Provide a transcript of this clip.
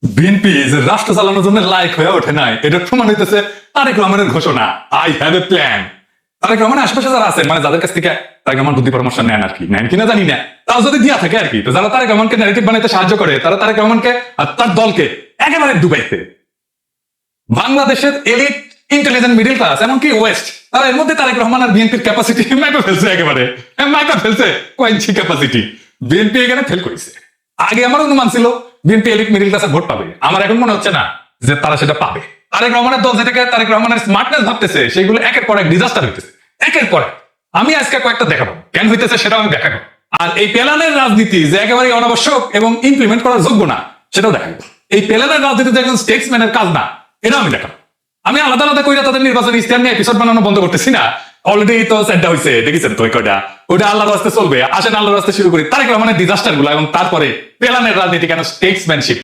BNP যে রাষ্ট্র চালানোর জন্য লায়ক হয়ে ওঠে নাই, এটা প্রমাণ হইতেছে তারেক রহমানের ঘোষণা, I have a plan. Tarique রহমানের আশেপাশে যারা আছেন, মানে যাদের কাছ থেকে তারেক রহমান বুদ্ধি পরামর্শ নেন আর কি, নেন কিনা জানি না, তাও যদি দিয়া থাকে আর কি, তো যারা তারেক রহমানকে ন্যারেটিভ বানাইতে সাহায্য করে, তারা তারেক রহমানকে আর তার দলকে একেবারে ডুবাইতে। বাংলাদেশের এলিট ইন্টেলিজেন্ট মিডিল ক্লাস এমনকি ওয়েস্ট, তারা এর মধ্যে তারেক রহমান আর বিএনপির ক্যাপাসিটি মাইপে ফেলছে, একেবারে মাইপে ফেলছে। কয়েঞ্চি ক্যাপাসিটি বিএনপি এখানে ফেল করেছে। আগে আমার অনুমান ছিল বিএনপি এলিট মিডিল ক্লাসের ভোট পাবে, আমার এখন মনে হচ্ছে না যে তারা সেটা পাবে। তারেক রহমানের দল যেটাকে তারেক রহমানের স্মার্টনেস ভাবতেছে, সেগুলো একের পর এক ডিজাস্টার হইতেছে, একের পর এক। আমি আজকে কয়েকটা দেখাবো, কেন হইতেছে সেটাও আমি দেখাবো। আর এই পেলানের রাজনীতি যে একেবারে অনাবশ্যক এবং ইমপ্লিমেন্ট করার যোগ্য না, সেটাও দেখাবো। এই পেলানের রাজনীতি যে একজন স্টেটসম্যানের কাজ না, এটাও আমি দেখাবো। আমি আলাদা আলাদা কইরা তাদের নির্বাচনী স্ট্যান্ড নিয়ে এপিসোড বানানো বন্ধ করতেছি না, অলরেডি তো সেটটা হয়েছে, দেখেছেন তো কয়টা। ওটা আল্লাহর রাস্তায় চলবে, আসেন আল্লাহর রাস্তায় শুরু করি তারেক রহমানের ডিজাস্টার গুলো এবং তারপরে পেলানের রাজনীতি কেন স্টেটসম্যানশিপ